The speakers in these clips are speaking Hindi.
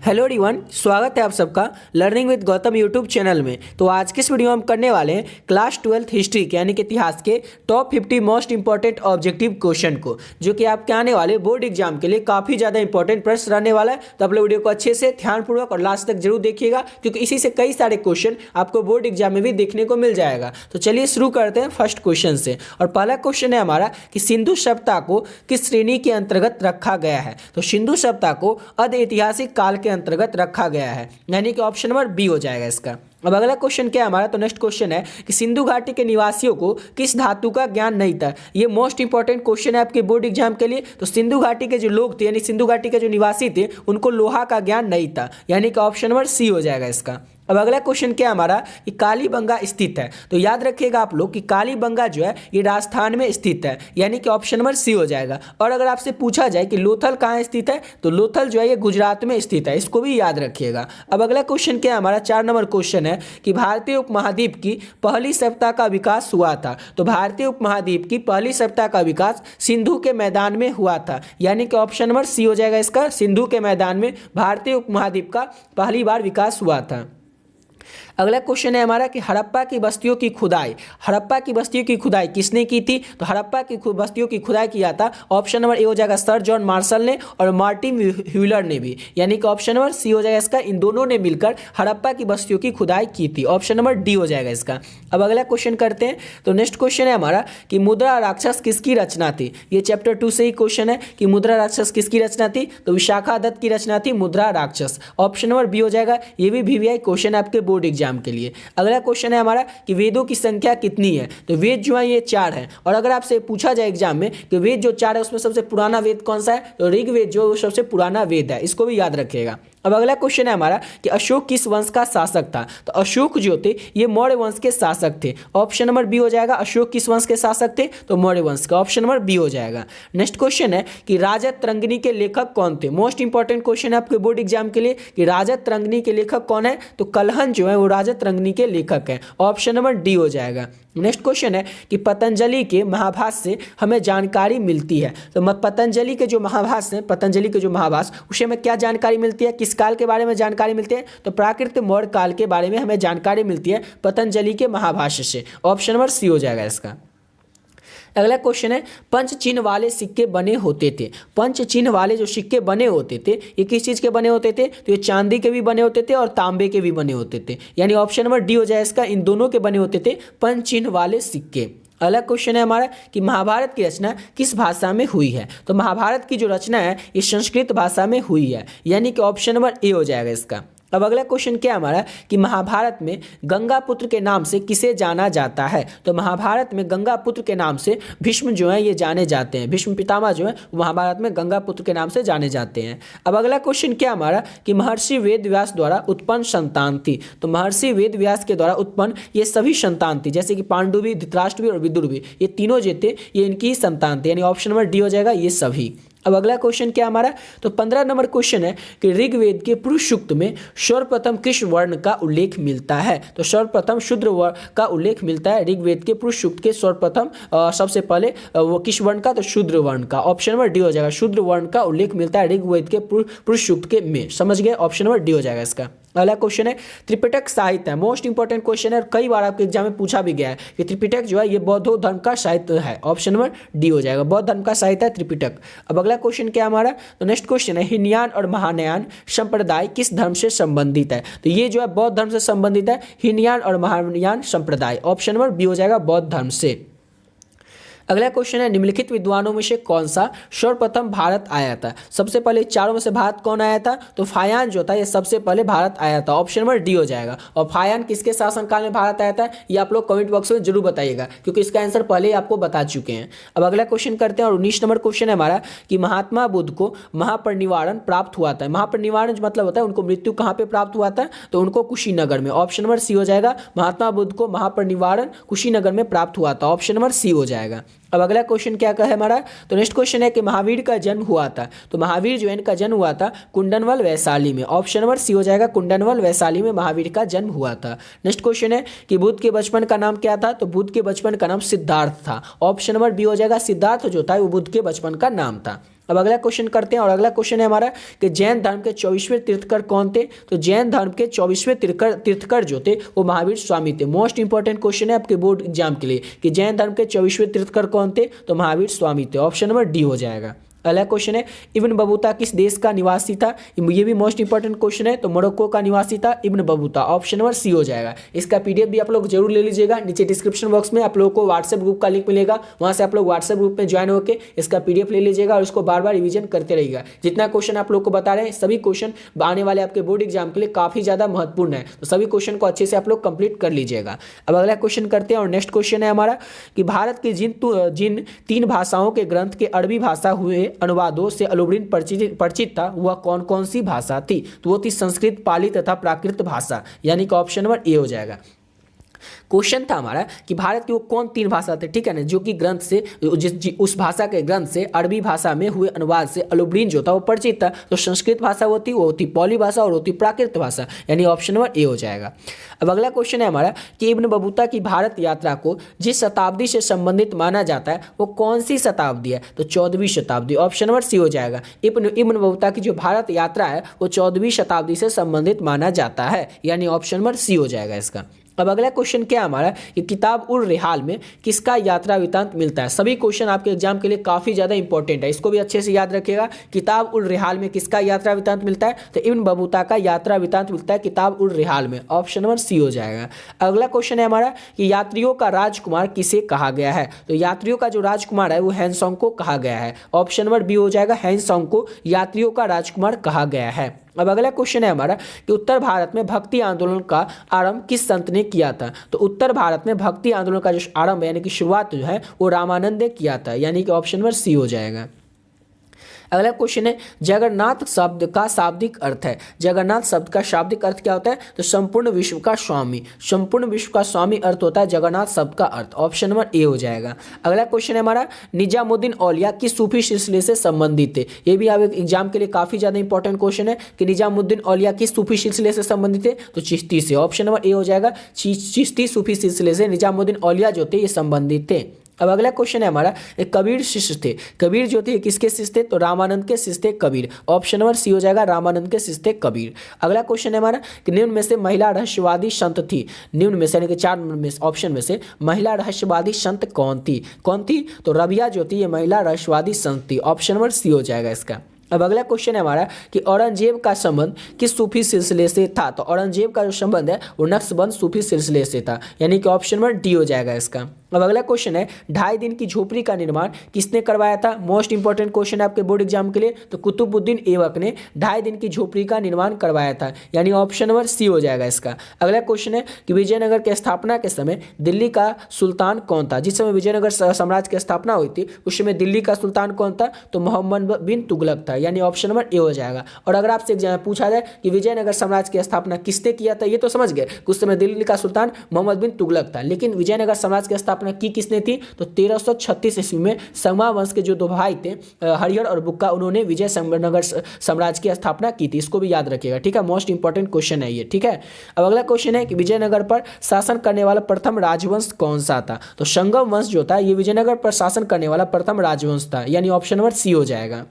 हेलो एवरीवन, स्वागत है आप सबका learning with Gautam YouTube channel में। तो आज के इस वीडियो में हम करने वाले हैं क्लास 12th हिस्ट्री के यानी कि इतिहास के top 50 most important objective question को, जो कि आपके आने वाले बोर्ड एग्जाम के लिए काफ़ी ज़्यादा इंपॉर्टेंट प्रश्न रहने वाला है। तो आप लोग वीडियो को अच्छे से ध्यानपूर्वक और लास्ट तक जरूर देखिएगा, क्योंकि इसी से कई सारे क्वेश्चन आपको बोर्ड एग्जाम में भी देखने को मिल जाएगा। तो चलिए शुरू करते हैं फर्स्ट क्वेश्चन से। और पहला क्वेश्चन है हमारा कि सिंधु सभ्यता को किस श्रेणी के अंतर्गत रखा गया है। तो सिंधु सभ्यता को अध ऐतिहासिक काल के अंतर्गत रखा गया है, यानी कि ऑप्शन नंबर बी हो जाएगा इसका। अब अगला क्वेश्चन क्या है हमारा, तो नेक्स्ट क्वेश्चन है कि सिंधु घाटी के निवासियों को किस धातु का ज्ञान नहीं था। ये मोस्ट इंपॉर्टेंट क्वेश्चन है आपके बोर्ड एग्जाम के लिए। तो सिंधु घाटी के जो लोग थे यानी सिंधु घाटी के जो निवासी थे उनको लोहा का ज्ञान नहीं था, यानी कि ऑप्शन नंबर सी हो जाएगा इसका। अब अगला क्वेश्चन क्या है हमारा कि कालीबंगा स्थित है। तो याद रखिएगा आप लोग कि कालीबंगा जो है ये राजस्थान में स्थित है, यानी कि ऑप्शन नंबर सी हो जाएगा। और अगर आपसे पूछा जाए कि लोथल कहाँ स्थित है, तो लोथल जो है ये गुजरात में स्थित है, इसको भी याद रखिएगा। अब अगला क्वेश्चन क्या है हमारा, 4 नंबर क्वेश्चन है कि भारतीय उपमहाद्वीप की पहली सभ्यता का विकास हुआ था। तो भारतीय उपमहाद्वीप की पहली सभ्यता का विकास सिंधु के मैदान में हुआ था, यानी कि ऑप्शन नंबर सी हो जाएगा इसका। सिंधु के मैदान में भारतीय उपमहाद्वीप का पहली बार विकास हुआ था। अगला क्वेश्चन है हमारा कि हड़प्पा की बस्तियों की खुदाई, हड़प्पा की बस्तियों की खुदाई किसने की थी। तो हड़प्पा की बस्तियों की खुदाई किया था, ऑप्शन नंबर ए हो जाएगा सर जॉन मार्शल ने और मार्टिन व्हीलर ने भी, यानी कि ऑप्शन नंबर सी हो जाएगा इसका। इन दोनों ने मिलकर हड़प्पा की बस्तियों की खुदाई की थी, ऑप्शन नंबर डी हो जाएगा इसका। अब अगला क्वेश्चन करते हैं। तो नेक्स्ट क्वेश्चन है हमारा कि मुद्रा राक्षस किसकी रचना थी। ये चैप्टर 2 से ही क्वेश्चन है कि मुद्रा राक्षस किसकी रचना थी। तो विशाखा दत्त की रचना थी मुद्रा राक्षस, ऑप्शन नंबर बी हो जाएगा। ये भी वीवीआई क्वेश्चन है आपके बोर्ड एग्जाम के लिए। अगला क्वेश्चन है हमारा कि वेदों की संख्या कितनी है। तो वेद जो है ये 4 है। और अगर आपसे पूछा जाए एग्जाम में कि वेद जो 4 है उसमें सबसे पुराना वेद कौन सा है, तो ऋग्वेद जो सबसे पुराना वेद है, इसको भी याद रखिएगा। अब अगला क्वेश्चन है हमारा कि अशोक किस वंश का शासक था। तो अशोक जो थे ये मौर्य वंश के शासक थे, ऑप्शन नंबर बी हो जाएगा। अशोक किस वंश के शासक थे, तो मौर्य वंश का, ऑप्शन नंबर बी हो जाएगा। नेक्स्ट क्वेश्चन है कि राजा तरंगिणी के लेखक कौन थे। मोस्ट इंपॉर्टेंट क्वेश्चन है आपके बोर्ड एग्जाम के लिए कि राजा तरंगिणी के लेखक कौन है। तो कलहन जो है वो राजा तरंगिणी के लेखक है, ऑप्शन नंबर डी हो जाएगा। नेक्स्ट क्वेश्चन है कि पतंजलि के महाभाष्य से हमें जानकारी मिलती है। तो पतंजलि के जो महाभाष्य है, पतंजलि के जो महाभाष्य, उससे हमें क्या जानकारी मिलती है, किस काल के बारे में जानकारी मिलती है। तो प्राकृत मौर्य काल के बारे में हमें जानकारी मिलती है पतंजलि के महाभाष्य से, ऑप्शन नंबर सी हो जाएगा इसका। अगला क्वेश्चन है पंच चिन्ह वाले सिक्के बने होते थे। पंच चिन्ह वाले जो सिक्के बने होते थे ये किस चीज़ के बने होते थे। तो ये चांदी के भी बने होते थे और तांबे के भी बने होते थे, यानी ऑप्शन नंबर डी हो जाए इसका। इन दोनों के बने होते थे पंच चिन्ह वाले सिक्के। अगला क्वेश्चन है हमारा कि महाभारत की रचना किस भाषा में हुई है। तो महाभारत की जो रचना है ये संस्कृत भाषा में हुई है, यानी कि ऑप्शन नंबर ए हो जाएगा इसका। अब अगला क्वेश्चन क्या हमारा कि महाभारत में गंगापुत्र के नाम से किसे जाना जाता है। तो महाभारत में गंगापुत्र के नाम से भीष्म जो है ये जाने जाते हैं, भीष्म पितामह जो है महाभारत में गंगापुत्र के नाम से जाने जाते हैं। अब अगला क्वेश्चन क्या हमारा कि महर्षि वेद व्यास द्वारा उत्पन्न संतान थी। तो महर्षि वेद व्यास के द्वारा उत्पन्न ये सभी संतान थी, जैसे कि पांडु भी, धृतराष्ट्र भी और विदुर भी, ये तीनों जो थे ये इनकी ही संतान थे, यानी ऑप्शन नंबर डी हो जाएगा ये सभी। अब अगला क्वेश्चन क्या हमारा, तो 15 नंबर क्वेश्चन है कि ऋग्वेद के पुरुष सूक्त में सर्वप्रथम किस वर्ण का उल्लेख मिलता है। तो सर्वप्रथम शूद्र वर्ण का उल्लेख मिलता है ऋग्वेद के पुरुष सूक्त के सर्वप्रथम सबसे पहले वो किस वर्ण का, तो शूद्र वर्ण का, ऑप्शन नंबर डी हो जाएगा। शूद्र वर्ण का उल्लेख मिलता है ऋग्वेद के पुरुष सूक्त के में, समझ गए, ऑप्शन नंबर डी हो जाएगा इसका। अगला क्वेश्चन है त्रिपिटक साहित्य है। मोस्ट इंपॉर्टेंट क्वेश्चन है और कई बार आपके एग्जाम में पूछा भी गया है कि त्रिपिटक जो है ये बौद्ध धर्म का साहित्य है, ऑप्शन नंबर डी हो जाएगा। बौद्ध धर्म का साहित्य है त्रिपिटक। अब अगला क्वेश्चन क्या हमारा, तो नेक्स्ट क्वेश्चन है हीनयान और महायान संप्रदाय किस धर्म से संबंधित है। तो ये जो है बौद्ध धर्म से संबंधित है, हीनयान और महायान संप्रदाय, ऑप्शन नंबर बी हो जाएगा बौद्ध धर्म से। अगला क्वेश्चन है निम्नलिखित विद्वानों में से कौन सा सर्वप्रथम भारत आया था। सबसे पहले चारों में से भारत कौन आया था। तो फायान जो था ये सबसे पहले भारत आया था, ऑप्शन नंबर डी हो जाएगा। और फायान किसके शासनकाल में भारत आया था ये आप लोग कमेंट बॉक्स में जरूर बताइएगा, क्योंकि इसका आंसर पहले ही आपको बता चुके हैं। अब अगला क्वेश्चन करते हैं और 19 नंबर क्वेश्चन है हमारा कि महात्मा बुद्ध को महापरिनिर्वाण प्राप्त हुआ था। महापरिनिर्वाण मतलब होता है उनको मृत्यु कहाँ पे प्राप्त हुआ था, तो उनको कुशीनगर में, ऑप्शन नंबर सी हो जाएगा। महात्मा बुद्ध को महापरिनिर्वाण कुशीनगर में प्राप्त हुआ था, ऑप्शन नंबर सी हो जाएगा। अब अगला क्वेश्चन क्या है हमारा, तो नेक्स्ट क्वेश्चन है कि महावीर का जन्म हुआ था। तो महावीर जो है इनका जन्म हुआ था कुंडनवल वैशाली में, ऑप्शन नंबर सी हो जाएगा। कुंडनवल वैशाली में महावीर का जन्म हुआ था। नेक्स्ट क्वेश्चन है कि बुद्ध के बचपन का नाम क्या था। तो बुद्ध के बचपन का नाम सिद्धार्थ था, ऑप्शन नंबर बी हो जाएगा। सिद्धार्थ जो था वो बुद्ध के बचपन का नाम था। अब अगला क्वेश्चन करते हैं और अगला क्वेश्चन है हमारा कि जैन धर्म के 24वें तीर्थकर कौन थे। तो जैन धर्म के 24वें तीर्थकर जो थे वो महावीर स्वामी थे। मोस्ट इंपॉर्टेंट क्वेश्चन है आपके बोर्ड एग्जाम के लिए कि जैन धर्म के 24वें तीर्थकर कौन थे। तो महावीर स्वामी थे। ऑप्शन नंबर डी हो जाएगा। अगला क्वेश्चन है इब्न बतूता किस देश का निवासी था। ये भी मोस्ट इंपॉर्टेंट क्वेश्चन है। तो मोरक्को का निवासी था Ibn Battuta. Option number C हो जाएगा। इसका पीडीएफ भी आप लोग जरूर ले लीजिएगा। नीचे डिस्क्रिप्शन बॉक्स में आप लोगों को व्हाट्सएप ग्रुप का लिंक मिलेगा, वहां से आप लोग व्हाट्सएप ग्रुप में ज्वाइन होकर इसका पीडीएफ ले लीजिएगा और उसको बार बार रिविजन करते रहिएगा। जितना क्वेश्चन आप लोग को बता रहे हैं सभी क्वेश्चन आने वाले आपके बोर्ड एग्जाम के लिए काफी ज्यादा महत्वपूर्ण है, तो सभी क्वेश्चन को अच्छे से आप लोग कंप्लीट कर लीजिएगा। अब अगला क्वेश्चन करते हैं और नेक्स्ट क्वेश्चन है हमारा कि भारत के जिन 3 भाषाओं के ग्रंथ के अरबी भाषा हुए अनुवादों से अलुब्रिन परिचित था वह कौन कौन सी भाषा थी। तो वो थी संस्कृत, पाली तथा प्राकृत भाषा, यानी कि ऑप्शन नंबर ए हो जाएगा। क्वेश्चन था हमारा कि भारत की वो कौन 3 भाषा थे, ठीक है ना, जो कि ग्रंथ से उस भाषा के ग्रंथ से अरबी भाषा में हुए अनुवाद से अलुब्रिन जो था वो परिचित था। तो संस्कृत भाषा वो थी पाली भाषा और वो थी प्राकृत भाषा, यानी ऑप्शन नंबर ए हो जाएगा। अब अगला क्वेश्चन है हमारा कि इब्न बतूता की भारत यात्रा को जिस शताब्दी से संबंधित माना जाता है वो कौन सी शताब्दी है। तो 14वीं शताब्दी। ऑप्शन नंबर सी हो जाएगा। इब्न बतूता की जो भारत यात्रा है वो 14वीं शताब्दी से संबंधित माना जाता है, यानी ऑप्शन नंबर सी हो जाएगा इसका। अब अगला क्वेश्चन क्या है हमारा कि किताब उर रिहाल में किसका यात्रा वृत्तांत मिलता है। सभी क्वेश्चन आपके एग्जाम के लिए काफी ज्यादा इंपॉर्टेंट है, इसको भी अच्छे से याद रखिएगा। किताब उर रिहाल में किसका यात्रा वृत्तांत मिलता है। तो इब्न बतूता का यात्रा वृत्तांत मिलता है किताब उर रिहाल में। ऑप्शन नंबर सी हो जाएगा। अगला क्वेश्चन है हमारा कि यात्रियों का राजकुमार किसे कहा गया है। तो यात्रियों का जो राजकुमार है वो हैंसोंग को कहा गया है। ऑप्शन नंबर बी हो जाएगा। हैंसोंग को यात्रियों का राजकुमार कहा गया है। अब अगला क्वेश्चन है हमारा कि उत्तर भारत में भक्ति आंदोलन का आरंभ किस संत ने किया था। तो उत्तर भारत में भक्ति आंदोलन का जो आरंभ यानी कि शुरुआत जो है वो रामानंद ने किया था, यानी कि ऑप्शन नंबर सी हो जाएगा। अगला क्वेश्चन है जगन्नाथ शब्द का शाब्दिक अर्थ है। जगन्नाथ शब्द का शाब्दिक अर्थ क्या होता है। तो संपूर्ण विश्व का स्वामी। संपूर्ण विश्व का स्वामी अर्थ होता है जगन्नाथ शब्द का अर्थ। ऑप्शन नंबर ए हो जाएगा। अगला क्वेश्चन है हमारा निजामुद्दीन औलिया किस सूफी सिलसिले से संबंधित थे। ये भी आप एग्जाम के लिए काफी ज्यादा इंपॉर्टेंट क्वेश्चन है कि निजामुद्दीन औलिया किस सूफी सिलसिले से संबंधित थे। तो चिश्ती से। ऑप्शन नंबर ए हो जाएगा। चिश्ती सूफी सिलसिले से निजामुद्दीन औलिया जो थे ये संबंधित थे। अब अगला क्वेश्चन है हमारा कबीर शिष्य थे। कबीर जो थे किसके शिष्य थे। तो रामानंद के शिष्य थे कबीर। ऑप्शन नंबर सी हो जाएगा। रामानंद के शिष्य थे कबीर। अगला क्वेश्चन है हमारा कि निम्न में से महिला रहस्यवादी संत थी। निम्न में से यानी कि 4 में ऑप्शन में से महिला रहस्यवादी संत कौन थी। तो रबिया जो थी ये महिला रहस्यवादी संत थी। ऑप्शन नंबर सी हो जाएगा इसका। अब अगला क्वेश्चन है हमारा कि औरंगजेब का संबंध किस सूफी सिलसिले से था। तो औरंगजेब का जो संबंध है वो नक्शबंद सूफी सिलसिले से था, यानी कि ऑप्शन नंबर डी हो जाएगा इसका। अब अगला क्वेश्चन है 2.5 दिन की झोपड़ी का निर्माण किसने करवाया था। मोस्ट इंपॉर्टेंट क्वेश्चन है आपके बोर्ड एग्जाम के लिए। तो कुतुबुद्दीन ऐबक ने 2.5 दिन की झोपड़ी का निर्माण करवाया था, यानी ऑप्शन नंबर सी हो जाएगा इसका। अगला क्वेश्चन है कि विजयनगर के स्थापना के समय दिल्ली का सुल्तान कौन था। जिस समय विजयनगर साम्राज्य की स्थापना हुई थी उस समय दिल्ली का सुल्तान कौन था। तो मोहम्मद बिन तुगलक था, यानी ऑप्शन नंबर ए हो जाएगा। और अगर आपसे एग्जाम में पूछा जाए कि विजयनगर साम्राज्य की स्थापना किसने किया था, ये तो समझ गए उस समय दिल्ली का सुल्तान मोहम्मद बिन तुगलक था, लेकिन विजयनगर साम्राज्य की स्थापना की किसने थी। तो 1336 ईस्वी में संगमा वंश के जो 2 भाई थे हरिहर और बुक्का, उन्होंने विजयनगर साम्राज्य की स्थापना की थी। इसको भी याद रखिएगा, ठीक है। मोस्ट इंपॉर्टेंट क्वेश्चन है ये, ठीक है। अब अगला क्वेश्चन है कि विजयनगर पर शासन करने वाला प्रथम राजवंश कौन सा था। तो संगम वंश जो था ये विजयनगर पर शासन करने वाला प्रथम राजवंश था, यानी ऑप्शन नंबर सी हो जाएगा।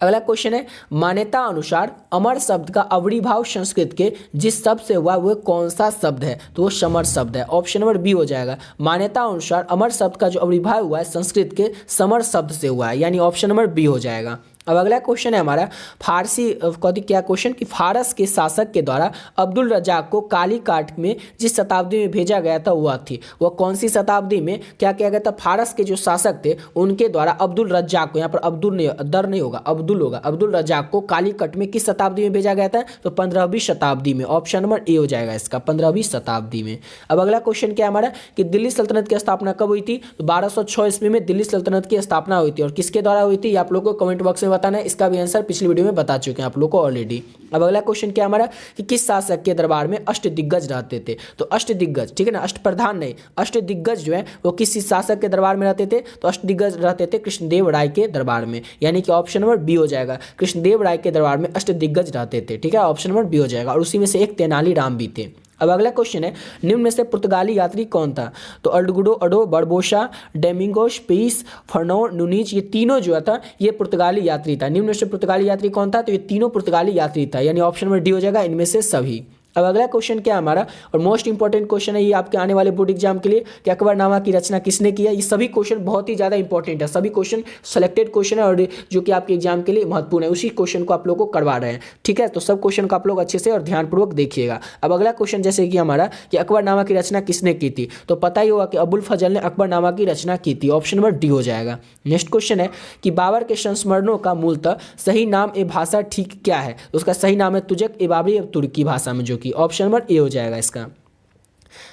अगला क्वेश्चन है मान्यता अनुसार अमर शब्द का अवरिभाव संस्कृत के जिस शब्द से हुआ वह कौन सा शब्द है। तो वो समर शब्द है। ऑप्शन नंबर बी हो जाएगा। मान्यता अनुसार अमर शब्द का जो अवरिभाव हुआ है संस्कृत के समर शब्द से हुआ है, यानी ऑप्शन नंबर बी हो जाएगा। अब अगला क्वेश्चन है हमारा फारसी क्या क्वेश्चन कि फारस के शासक के द्वारा अब्दुल रज्जाक को कालीकाट में जिस शताब्दी में भेजा गया था वह थी, वह कौन सी शताब्दी में क्या किया गया था। फारस के जो शासक थे उनके द्वारा अब्दुल रज्जाक को, यहाँ पर नहीं होगा अब्दुल होगा, अब्दुल रज्जाक को कालीकट में किस शताब्दी में भेजा गया था। तो 15वीं शताब्दी में। ऑप्शन नंबर ए हो जाएगा इसका, 15वीं शताब्दी में। अब अगला क्वेश्चन क्या हमारा कि दिल्ली सल्तनत की स्थापना कब हुई थी। तो 1206 ईस्वी में दिल्ली सल्तनत की स्थापना हुई थी और किसके द्वारा हुई थी आप लोग को कमेंट बॉक्स में बताना है। इसका भी आंसर पिछली वीडियो में बता चुके हैं आप लोग को ऑलरेडी। अब अगला क्वेश्चन क्या हमारा कि किस शासक के दरबार में अष्टदिग्गज रहते थे। तो अष्टदिग्गज, ठीक है ना, अष्टप्रधान नहीं, अष्टदिग्गज जो है वो किस शासक के दरबार में रहते थे। तो अष्टदिग्गज रहते थे कृष्णदेव राय के दरबार में, यानी कि ऑप्शन नंबर बी हो जाएगा। कृष्णदेव राय के दरबार में अष्टदिग्गज रहते थे, ठीक है, ऑप्शन नंबर बी हो जाएगा। और उसी में से एक तेनालीराम भी थे। अब अगला क्वेश्चन है, निम्न में से पुर्तगाली यात्री कौन था? तो अल्डगुडो अडो, बरबोसा, डेमिंगोस, पीस, फर्नो, नुनीज, ये तीनों जो था ये पुर्तगाली यात्री था। निम्न में से पुर्तगाली यात्री कौन था? तो ये तीनों पुर्तगाली यात्री था, यानी ऑप्शन नंबर डी हो जाएगा इनमें से सभी। अब अगला क्वेश्चन क्या है हमारा, और मोस्ट इंपॉर्टेंट क्वेश्चन है ये आपके आने वाले बोर्ड एग्जाम के लिए, कि अकबरनामा की रचना किसने किया? ये सभी क्वेश्चन बहुत ही ज़्यादा इंपॉर्टेंट है, सभी क्वेश्चन सेलेक्टेड क्वेश्चन है और जो कि आपके एग्जाम के लिए महत्वपूर्ण है, उसी क्वेश्चन को आप लोग को करवा रहे हैं। ठीक है, तो सब क्वेश्चन को आप लोग अच्छे से और ध्यानपूर्वक देखिएगा। अब अगला क्वेश्चन जैसे कि हमारा, कि अकबरनामा की रचना किसने की थी? तो पता ही होगा कि अबुल फजल ने अकबरनामा की रचना की थी, ऑप्शन नंबर डी हो जाएगा। नेक्स्ट क्वेश्चन है कि बाबर के संस्मरणों का मूलतः सही नाम ए भाषा ठीक क्या है? उसका सही नाम है तुजक ए बाबरी तुर्की भाषा में, जो कि ऑप्शन नंबर ए हो जाएगा इसका।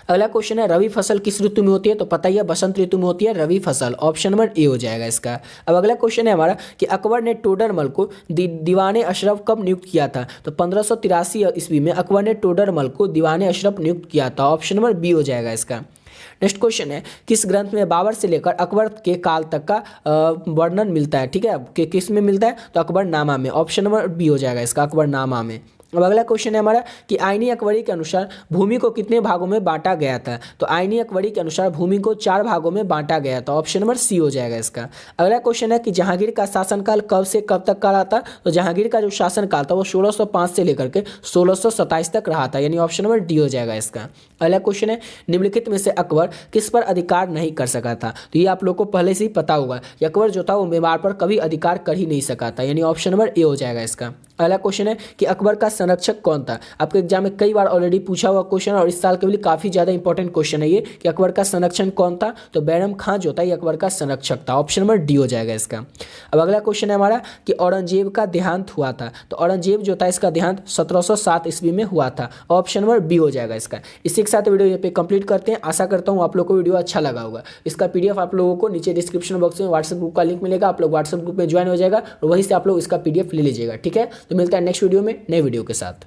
अगला क्वेश्चन है, रवि फसल किस ऋतु में होती है? तो पता ही है बसंत ऋतु में होती है रवि फसल, ऑप्शन नंबर ए हो जाएगा इसका। अब अगला क्वेश्चन है हमारा, कि अकबर ने टोडरमल को दीवाने अशरफ कब नियुक्त किया था? तो 1583 ईस्वी में अकबर ने टोडरमल को दीवाने अशरफ नियुक्त किया था, ऑप्शन नंबर बी हो जाएगा इसका। नेक्स्ट क्वेश्चन है, किस ग्रंथ में बाबर से लेकर अकबर के काल तक का वर्णन मिलता है? ठीक है, कि किस में मिलता है? तो अकबरनामा में, ऑप्शन नंबर बी हो जाएगा इसका, अकबरनामा में। अब अगला क्वेश्चन है हमारा, कि आईनी अकबरी के अनुसार भूमि को कितने भागों में बांटा गया था? तो आईनी अकबरी के अनुसार भूमि को 4 भागों में बांटा गया था, ऑप्शन नंबर सी हो जाएगा इसका। अगला क्वेश्चन है कि जहांगीर का शासनकाल कब से कब तक का रहा था? तो जहांगीर का जो शासनकाल था वो 1605 से लेकर के 1627 तक रहा था, यानी ऑप्शन नंबर डी हो जाएगा इसका। अगला क्वेश्चन है, निम्नलिखित में से अकबर किस पर अधिकार नहीं कर सका था? तो ये आप लोग को पहले से ही पता होगा कि अकबर जो था वो मेवाड़ पर कभी अधिकार कर ही नहीं सका था, यानी ऑप्शन नंबर ए हो जाएगा इसका। अगला क्वेश्चन है कि अकबर का संरक्षक कौन था? आपके एग्जाम में कई बार ऑलरेडी पूछा हुआ क्वेश्चन और इस साल के लिए काफी ज्यादा इंपॉर्टेंट क्वेश्चन है ये, कि अकबर का संरक्षक कौन था? तो बैरम खां जो था ये अकबर का संरक्षक था, ऑप्शन नंबर डी हो जाएगा इसका। अब अगला क्वेश्चन है हमारा, कि औरंगजेब का देहांत हुआ था? तो औरंगजेब जो था इसका देहांत 1707 ईस्वी में हुआ था, ऑप्शन नंबर बी हो जाएगा इसका। इसी के साथ वीडियो पे कंप्लीट करते हैं। आशा करता हूँ आप लोग को वीडियो अच्छा लगा होगा। इसका पीडीएफ आप लोगों को नीचे डिस्क्रिप्शन बॉक्स में व्हाट्सएप ग्रुप का लिंक मिलेगा, आप लोग व्हाट्सएप ग्रुप में ज्वाइन हो जाएगा और वहीं से आप लोग इसका पीडीएफ ले लीजिएगा। ठीक है, तो मिलता है नेक्स्ट वीडियो में नए वीडियो के साथ।